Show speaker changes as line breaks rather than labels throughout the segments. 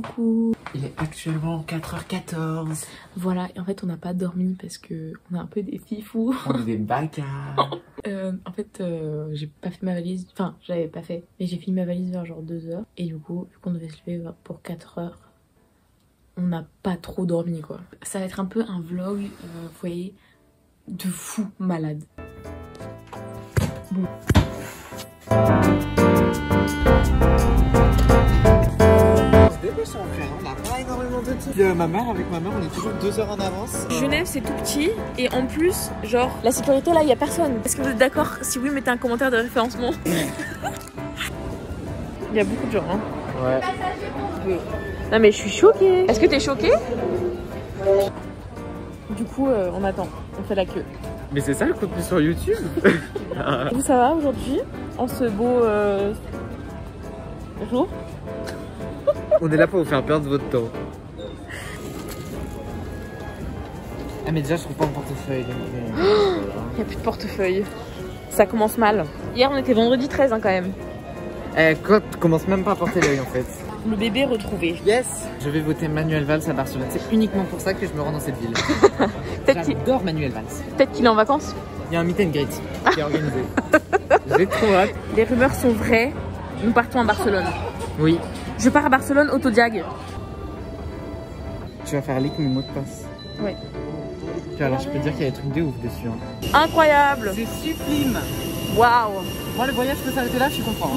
Coucou.
Il est actuellement 4h14.
Voilà, et en fait on n'a pas dormi parce que on a un peu des fifous.
On est des bâcards.
En fait j'ai pas fait ma valise, enfin j'avais pas fait, mais j'ai fini ma valise vers genre 2h. Et du coup, vu qu'on devait se lever pour 4h, on n'a pas trop dormi quoi. Ça va être un peu un vlog, vous voyez, de fou malade. Bon.
On n'a pas énormément de temps. Avec ma mère, on est toujours 2 heures en avance.
Genève c'est tout petit et en plus, genre, la sécurité là, il y a personne. Est-ce que vous êtes d'accord? Si oui, mettez un commentaire de référencement. Il y a beaucoup de gens, hein.
Ouais.
Non mais je suis choquée. Est-ce que t'es choquée? Du coup, on attend, on fait la queue.
Mais c'est ça le contenu sur YouTube.
Vous ça va aujourd'hui? En ce beau jour?
On est là pour vous faire perdre votre temps. Ah mais déjà je trouve pas mon portefeuille.
Il n'y a plus de portefeuille. Ça commence mal. Hier on était vendredi 13 hein, quand même.
Quand tu commences même pas à porter l'œil en fait.
Le bébé retrouvé.
Yes. Je vais voter Manuel Valls à Barcelone. C'est uniquement pour ça que je me rends dans cette ville. J'adore Manuel Valls.
Peut-être qu'il est en vacances.
Il y a un meet and greet qui est organisé. J'ai trop hâte.
Les rumeurs sont vraies. Nous partons à Barcelone.
Oui.
Je pars à Barcelone, autodiag.
Tu vas faire leak mes mots de passe.
Ouais.
Alors je peux dire qu'il y a des trucs de ouf dessus. Hein.
Incroyable.
C'est sublime.
Waouh.
Moi le voyage peut s'arrêter là, je suis content.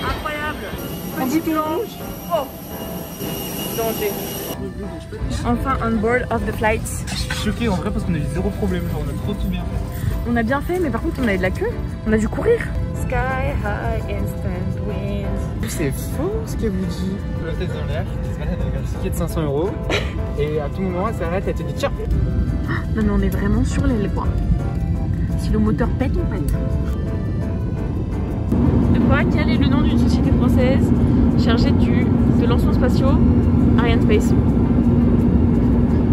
Incroyable. Petit blanche. Oh. Danger. Enfin on board of the flight.
Je suis choquée en vrai parce qu'on a eu 0 problème, genre on a trop tout bien fait.
On a bien fait mais par contre on avait de la queue. On a dû courir. Sky high instant winds.
C'est faux ce qu'elle vous dit. La tête dans l'air, elle se balade avec un ticket de 500 € et à tout moment elle s'arrête, elle te dit tiens.
Non mais on est vraiment sur l'aile quoi. Si le moteur pète, on pète. De quoi? Quel est le nom d'une société française chargée de lancements spatiaux? Ariane Space.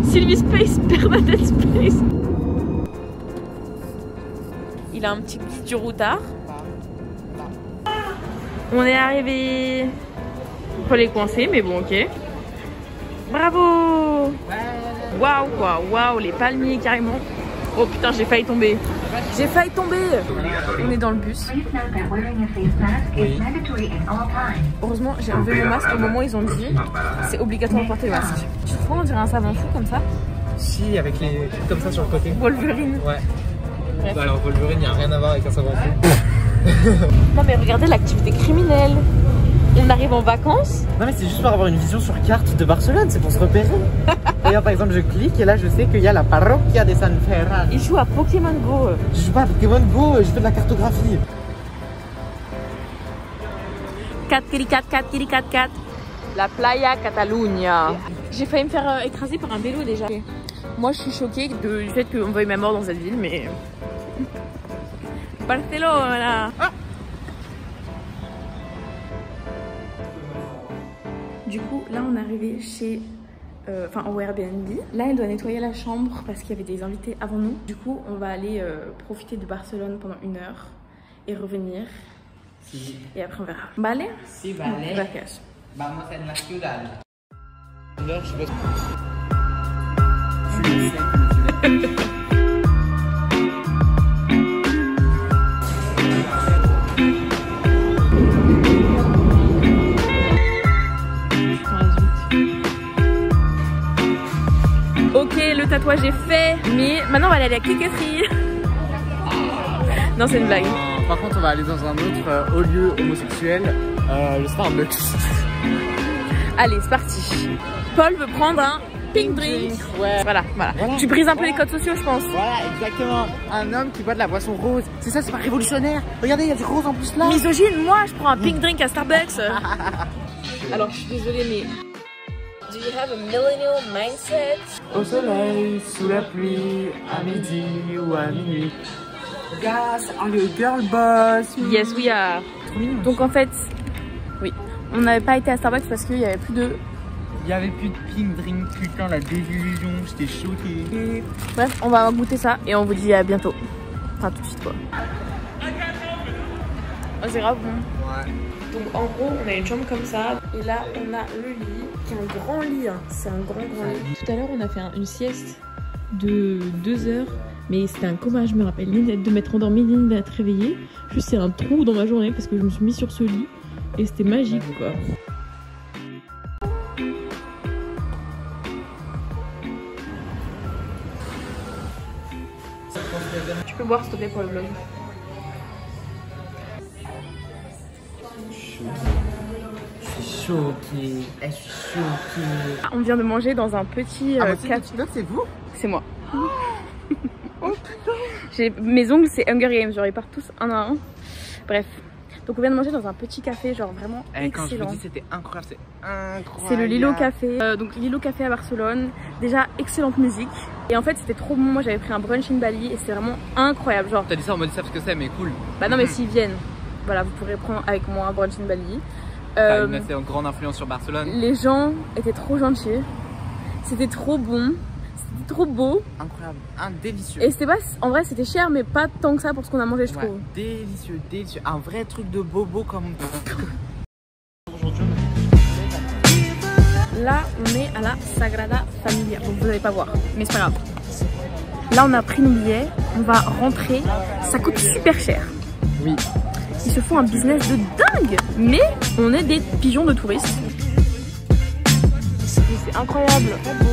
Sylvie Space, Bernadette Space. Il a un petit guide du routard. On est arrivé. On peut les coincer, mais bon, ok. Bravo! Waouh, quoi. Waouh, les palmiers carrément. Oh putain, j'ai failli tomber. J'ai failli tomber. On est dans le bus.
Oui.
Heureusement, j'ai enlevé mon masque au moment où ils ont dit c'est obligatoire de porter le masque. Tu trouves on dirait un savant fou comme ça?
Si, avec les trucs comme ça sur le côté.
Wolverine.
Ouais.
Bref.
Bah alors Wolverine, il n'y a rien à voir avec un savant fou.
Non mais regardez l'activité criminelle. On arrive en vacances.
Non mais c'est juste pour avoir une vision sur carte de Barcelone, c'est pour se repérer. D'ailleurs par exemple je clique et là je sais qu'il y a la parroquia de San Ferran.
Ils jouent à Pokémon Go.
Je joue pas à Pokémon Go, je fais de la cartographie.
4 kiri 4 4 kiri 4 4. La Playa Catalunya. J'ai failli me faire écraser par un vélo déjà. Moi je suis choquée du fait qu'on veuille ma mort dans cette ville mais... Barcelone. Ah. Du coup, là, on est arrivé chez... au Airbnb. Là, elle doit nettoyer la chambre parce qu'il y avait des invités avant nous. Du coup, on va aller profiter de Barcelone pendant 1 heure et revenir.
Si.
Et après, on verra. Vale?
Si, vale.
Gracias.
Vamos en la ciudad. Là, je sais pas.
Ok, le tatouage est fait, mais maintenant on va aller à la cliqueterie. Non, c'est une blague.
Par contre, on va aller dans un autre haut lieu homosexuel, le Starbucks.
Allez, c'est parti. Paul veut prendre un pink drink.
Ouais.
Voilà. Tu brises un peu les codes sociaux, je pense.
Voilà, exactement. Un homme qui boit de la boisson rose. C'est ça, c'est pas révolutionnaire. Regardez, il y a du rose en plus là.
Misogyne, moi, je prends un pink drink à Starbucks. Alors, je suis désolée, mais... Do you have a millennial mindset?
Au soleil, sous la pluie, à midi ou à minuit. Yes, are you a girl boss?
Yes, we are. Donc en fait, oui, on n'avait pas été à Starbucks parce qu'il y avait plus de...
Il y avait plus de pink drink, putain la désillusion, j'étais choquée.
Bref, on va goûter ça et on vous dit à bientôt. Enfin tout de suite quoi. Oh, c'est grave bon.
Ouais.
Donc en gros, on a une chambre comme ça. Et là, on a le lit, qui est un grand lit. Hein. C'est un grand lit. Tout à l'heure, on a fait une sieste de 2 heures. Mais c'était un coma, je me rappelle, ni de m'être endormie, ni d'être réveillée. Juste, c'est un trou dans ma journée parce que je me suis mise sur ce lit. Et c'était magique, quoi. Tu peux boire s'il te plaît pour le vlog.
Je suis choquée. Je suis choquée.
On vient de manger dans un petit café.
C'est vous?
C'est moi. Mes ongles c'est Hunger Games, genre ils partent tous un à un. Bref. Donc on vient de manger dans un petit café, genre vraiment excellent.
Quand je vous dis c'était incroyable, c'est incroyable.
C'est le Lilo Café. Donc Lilo Café à Barcelone. Déjà excellente musique. Et en fait c'était trop bon. Moi j'avais pris un brunch in Bali et c'était vraiment incroyable. Genre.
T'as dit ça en mode ça parce que c'est mais cool.
Bah non mais s'ils viennent, voilà vous pourrez prendre avec moi un brunch in Bali.
T'as une assez grande influence sur Barcelone.
Les gens étaient trop gentils. C'était trop bon. Trop beau,
incroyable, délicieux.
Et c'était pas, en vrai c'était cher mais pas tant que ça pour ce qu'on a mangé je trouve.
Délicieux, délicieux, un vrai truc de bobo comme.
Là on est à la Sagrada Familia, donc vous allez pas voir, mais c'est pas grave. Là on a pris nos billets, on va rentrer, ça coûte super cher.
Oui.
Ils se font un business de dingue, mais on est des pigeons de touristes. C'est incroyable, très beau.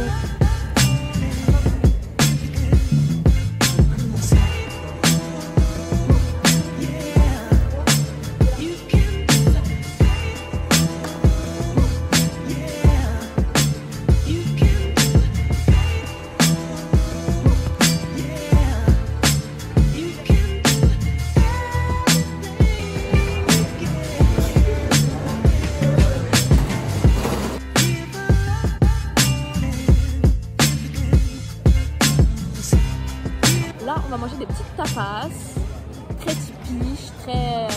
Là, on va manger des petites tapas, très typiques, très...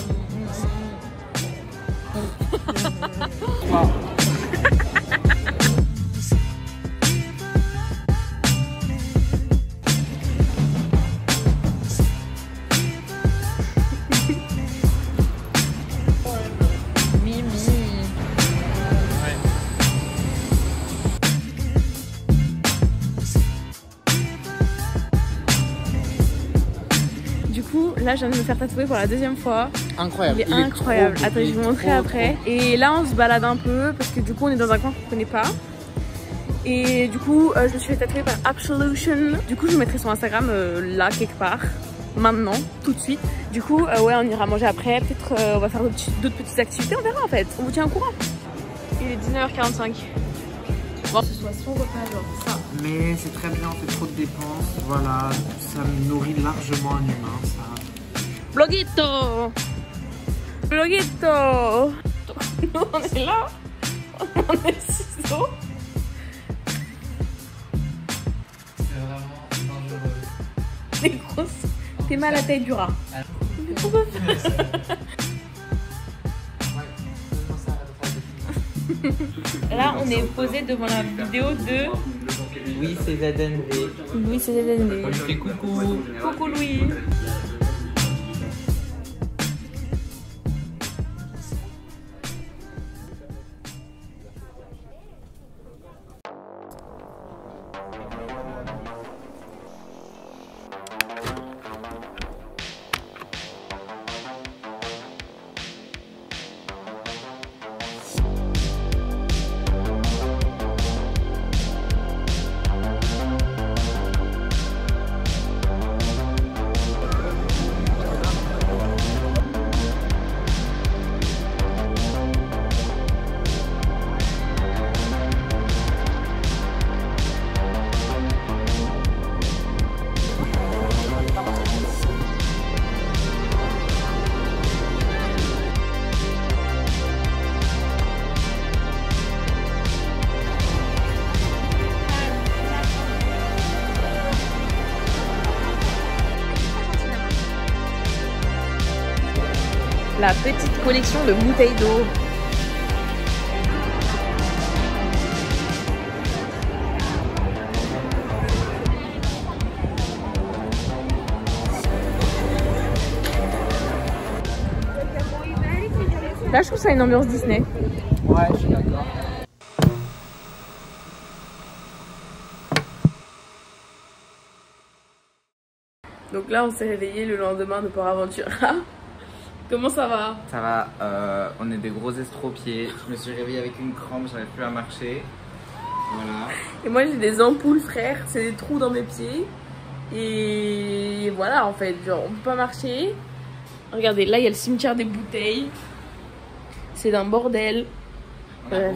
Là, je viens de me faire tatouer pour la 2e fois.
Incroyable.
Il est incroyable. Attends, je vais vous montrer après. Et là, on se balade un peu parce que du coup, on est dans un coin qu'on connaît pas. Et du coup, je me suis fait tatouer par Absolution. Du coup, je vous mettrai son Instagram là, quelque part. Maintenant, tout de suite. Du coup, ouais, on ira manger après. Peut-être on va faire d'autres petites activités. On verra en fait. On vous tient au courant. Il est 19h45. Bon, que ce soit son repas, genre ça.
Mais c'est très bien, on fait trop de dépenses. Voilà, ça nourrit largement un humain, ça.
Bloguito! Bloguito! Nous on est là, on est ciseaux.
C'est vraiment dangereux.
T'es grosse, t'es mal à la taille du rat. Mais pourquoi Là on est posé devant la vidéo de
Louis CZNV.
Louis CZNV.
On lui fait coucou.
Coucou Louis. La petite collection de bouteilles d'eau. Là, je trouve ça une ambiance Disney.
Ouais, je suis d'accord.
Donc là, on s'est réveillé le lendemain de Port Aventura. Comment ça va?
Ça va, on est des gros estropiés. Je me suis réveillée avec une crampe, j'arrive plus à marcher. Voilà.
Et moi, j'ai des ampoules, frère. C'est des trous dans mes pieds. Et voilà, en fait, genre, on peut pas marcher. Regardez, là, il y a le cimetière des bouteilles. C'est d'un bordel. Bref.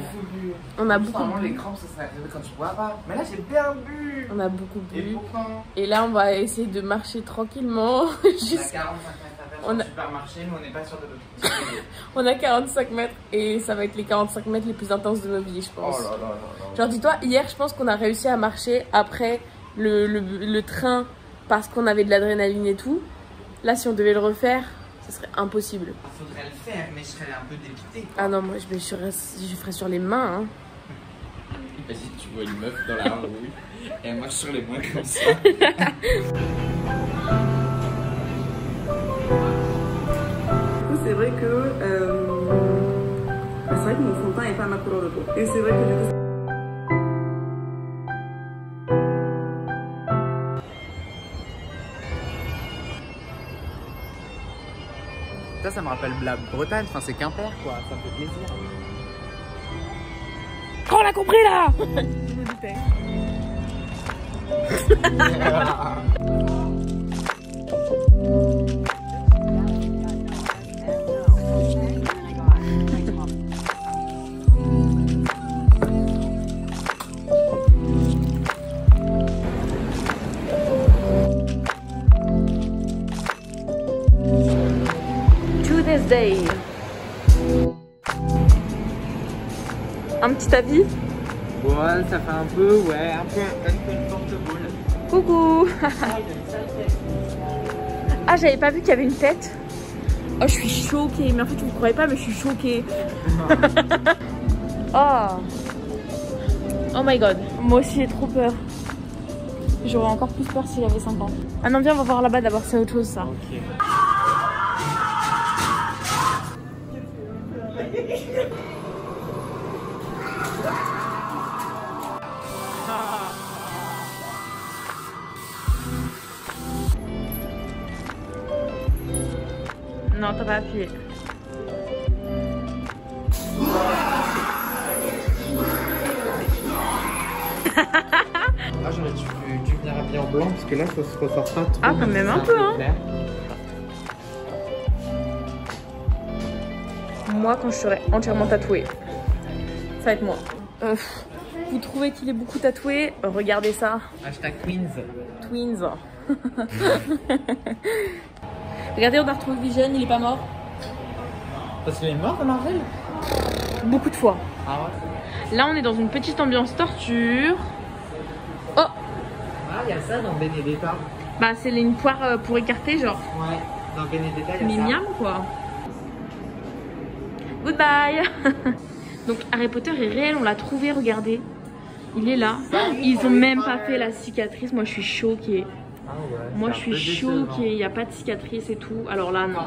On a beaucoup bu.
Les crampes, ça serait arrivé quand tu bois pas. Mais là, j'ai bien bu.
On a beaucoup bu.
Et pourtant.
Et là, on va essayer de marcher tranquillement.
On a 45 mètres à faire supermarché, mais on n'est pas sûr de notre.
On a 45 mètres et ça va être les 45 mètres les plus intenses de nos vies, je pense.
Oh là là là là.
Genre, dis-toi, hier, je pense qu'on a réussi à marcher après le train parce qu'on avait de l'adrénaline et tout. Là, si on devait le refaire, ce serait impossible.
Il faudrait le faire, mais je serais un peu dépité.
Ah non, moi, je ferais sur les mains. Hein.
Vas-y, tu vois une meuf dans la rue et elle marche sur les mains comme ça.
C'est vrai que mon fond de teint n'est pas ma couleur de peau. Et c'est vrai que du coup.
Ça me rappelle la Bretagne, enfin c'est Quimper quoi, ça me fait plaisir.
Oh, on l'a compris là. Day. Un petit avis?
Bon, ça fait un peu, ouais, un peu une porte-boule.
Coucou. Ah, j'avais pas vu qu'il y avait une tête. Oh, je suis choquée. Mais en fait, vous ne croyez pas, mais je suis choquée. Oh. Oh my god. Moi aussi, j'ai trop peur. J'aurais encore plus peur s'il avait 5 ans. Ah non, viens, on va voir là-bas d'abord, c'est autre chose ça.
Ok.
Non, t'as pas appuyé.
Ah, j'aurais dû venir habiller en blanc parce que là, ça se ressort pas trop.
Ah, quand même un peu, hein. Moi, quand je serai entièrement tatouée, ça va être moi. Vous trouvez qu'il est beaucoup tatoué? Regardez ça.
Hashtag Queens.
Twins. Regardez, on a retrouvé Vision, il est pas mort.
Parce qu'il est mort dans Marvel?
Beaucoup de fois.
Ah ouais.
Là, on est dans une petite ambiance torture. Oh!
Ah, il y a ça dans Benedetta.
Bah, c'est une poire pour écarter, genre.
Ouais, dans Benedetta, il y a ça.
Mignonne, quoi. Goodbye. Donc, Harry Potter est réel, on l'a trouvé, regardez. Il est là. Ils ont même pas fait la cicatrice. Moi, je suis choquée.
Ah ouais,
moi, je suis choquée. Il n'y a pas de cicatrice et tout. Alors là, non.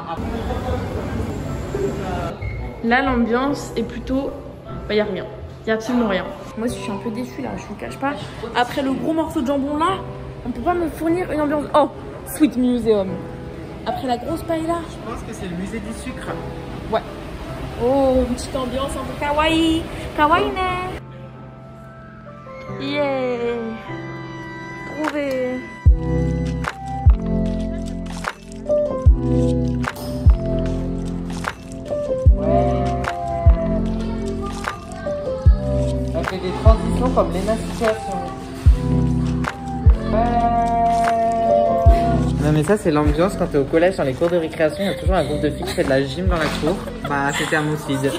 Là, l'ambiance est plutôt... Bah, il n'y a rien. Il n'y a absolument rien. Moi, je suis un peu déçue, là. Je vous cache pas. Après le gros morceau de jambon, là, on peut pas me fournir une ambiance... Oh, Sweet Museum. Après la grosse paella.
Je pense que c'est le musée du sucre.
Ouais. Oh, une petite ambiance un peu kawaii. Kawaii, ne. Yeah. Trouvé.
On fait des transitions comme Lena Situation. Non mais ça c'est l'ambiance quand t'es au collège dans les cours de récréation, il y a toujours un groupe de filles qui fait de la gym dans la cour. Bah c'était à mon feed.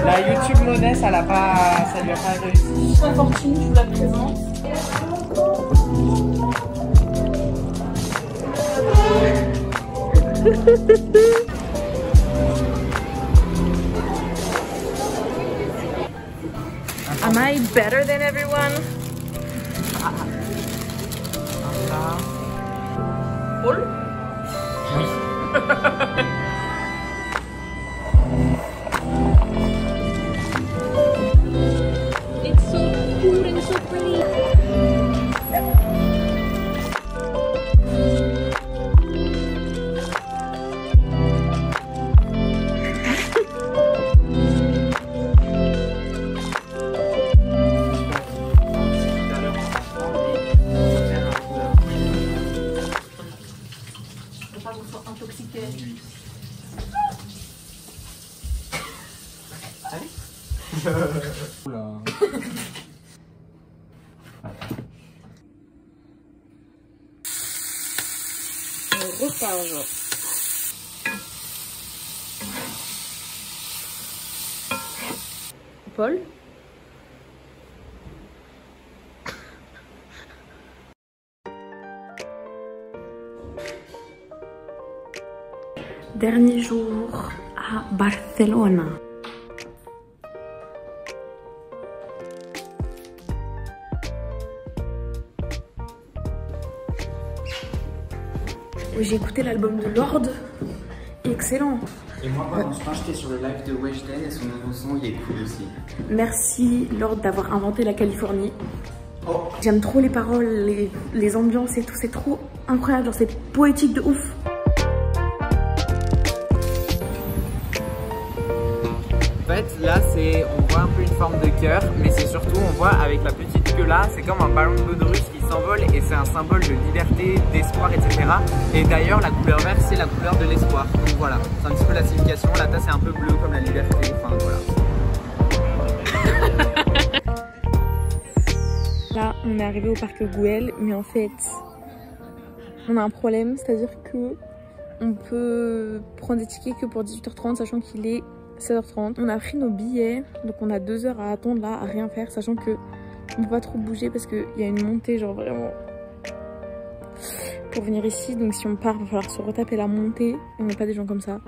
La YouTube monnaie, ça lui a pas réussi.
Sa fortune, je vous la présente. Am I better than everyone? Paul?
Oui.
It's so cool and so pretty.
Oula.
On repart genre. Paul? Dernier jour à Barcelone. J'ai écouté l'album de Lorde, excellent.
Et moi, pendant ce temps, j'étais sur le live de Weshden et son nouveau son, il est cool aussi.
Merci Lorde d'avoir inventé la Californie.
Oh.
J'aime trop les paroles, les ambiances et tout, c'est trop incroyable, genre c'est poétique de ouf.
En fait, là, on voit un peu une forme de cœur, mais c'est surtout, on voit avec la petite queue là, c'est comme un ballon de baudruche qui s'envole et c'est un symbole de liberté, d'espoir, etc. Et d'ailleurs, la couleur verte, c'est la couleur de l'espoir. Donc voilà, c'est un petit peu la signification. La tasse est un peu bleue comme la liberté, enfin voilà.
Là, on est arrivé au parc Güell, mais en fait, on a un problème, c'est-à-dire que on peut prendre des tickets que pour 18h30, sachant qu'il est 16h30. On a pris nos billets, donc on a 2 heures à attendre là, à rien faire, sachant que on peut pas trop bouger parce qu'il y a une montée, genre vraiment, pour venir ici. Donc si on part, il va falloir se retaper la montée, et on n'est pas des gens comme ça.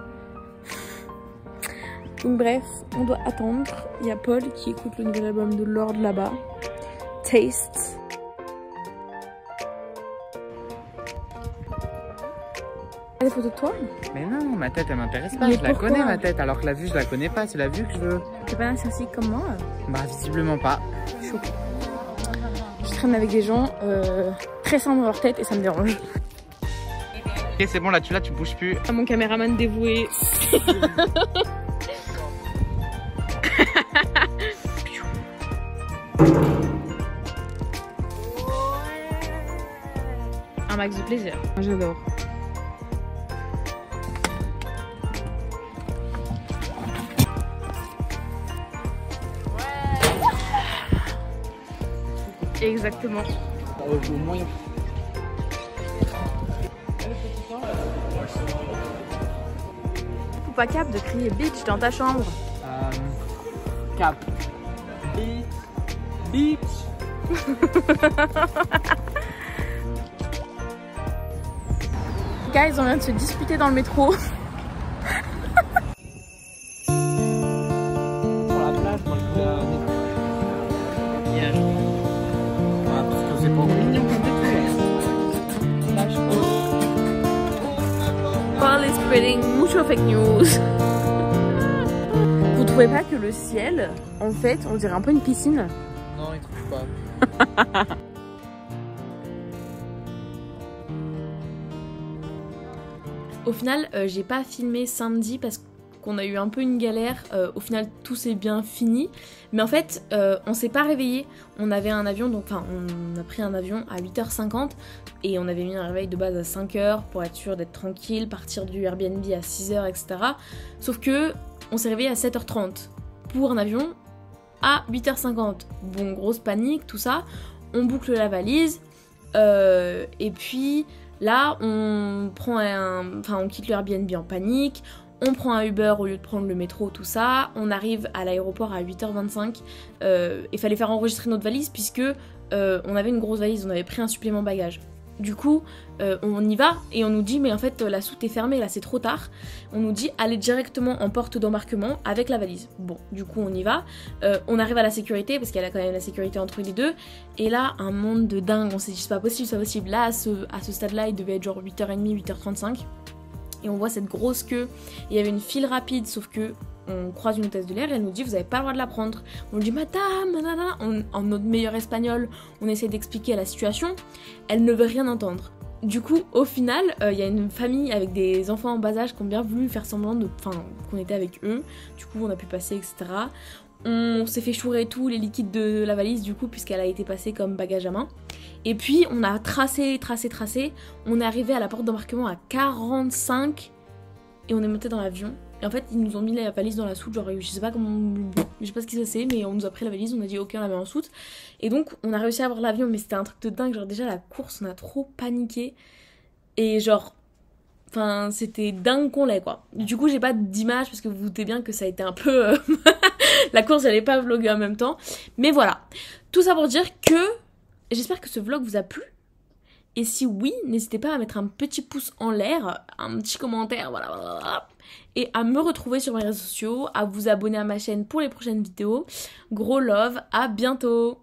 Donc bref, on doit attendre. Il y a Paul qui écoute le nouvel album de Lorde là-bas, Taste. Des photos de toi?
Mais non, ma tête elle m'intéresse pas,
Mais
je la
pourquoi?
connais ma tête, alors que la vue je la connais pas, c'est la vue que je veux.
T'es pas narcissique comme moi?
Bah visiblement pas.
Chaud. Je traîne avec des gens très simples dans leur tête et ça me dérange.
Ok c'est bon là tu bouges plus.
Mon caméraman dévoué. Un max de plaisir. J'adore. Exactement.
Au moyen.
Faut pas cap de crier bitch dans ta chambre.
Cap. Beach.
Guys, on vient de se disputer dans le métro.
Sur la plage, moi je voulais parce que c'est pas mignon comme
Paul is spreading mucho fake news. Vous trouvez pas que le ciel, en fait, on dirait un peu une piscine?
Non, il trouve pas.
Au final, j'ai pas filmé samedi parce qu'on a eu un peu une galère. Au final, tout s'est bien fini. Mais en fait, on s'est pas réveillé. On avait un avion, donc enfin, on a pris un avion à 8h50 et on avait mis un réveil de base à 5h pour être sûr d'être tranquille, partir du Airbnb à 6h, etc. Sauf que on s'est réveillé à 7h30 pour un avion à 8h50. Bon, grosse panique, tout ça. On boucle la valise et puis là, on quitte le Airbnb en panique. On prend un Uber au lieu de prendre le métro, tout ça. On arrive à l'aéroport à 8h25. Il fallait faire enregistrer notre valise puisque on avait une grosse valise, on avait pris un supplément bagage. Du coup, on y va et on nous dit mais en fait la soute est fermée, là c'est trop tard. On nous dit allez directement en porte d'embarquement avec la valise. Bon, du coup on y va. On arrive à la sécurité parce qu'il y a quand même la sécurité entre les deux. Et là, un monde de dingue, on s'est dit c'est pas possible, c'est pas possible. Là, à ce stade-là, il devait être genre 8h30, 8h35. Et on voit cette grosse queue. Il y avait une file rapide, sauf que on croise une hôtesse de l'air et elle nous dit vous avez pas le droit de la prendre. On lui dit madame, nanana. En notre meilleur espagnol, on essaie d'expliquer la situation. Elle ne veut rien entendre. Du coup, au final, il y a une famille avec des enfants en bas âge qui ont bien voulu faire semblant qu'on était avec eux. Du coup, on a pu passer, etc. On s'est fait chourer tous les liquides de la valise, du coup, puisqu'elle a été passée comme bagage à main. Et puis, on a tracé. On est arrivé à la porte d'embarquement à 45 et on est monté dans l'avion. Et en fait, ils nous ont mis la valise dans la soute, genre je sais pas ce qui c'est, mais on nous a pris la valise, on a dit ok, on la met en soute. Et donc, on a réussi à avoir l'avion, mais c'était un truc de dingue, genre déjà la course, on a trop paniqué. Et genre, enfin, c'était dingue qu'on l'ait, quoi. Du coup, j'ai pas d'image, parce que vous vous doutez bien que ça a été un peu... la course, j'allais pas vlogger en même temps. Mais voilà, tout ça pour dire que j'espère que ce vlog vous a plu. Et si oui, n'hésitez pas à mettre un petit pouce en l'air, un petit commentaire, voilà. Et à me retrouver sur mes réseaux sociaux, à vous abonner à ma chaîne pour les prochaines vidéos. Gros love, à bientôt!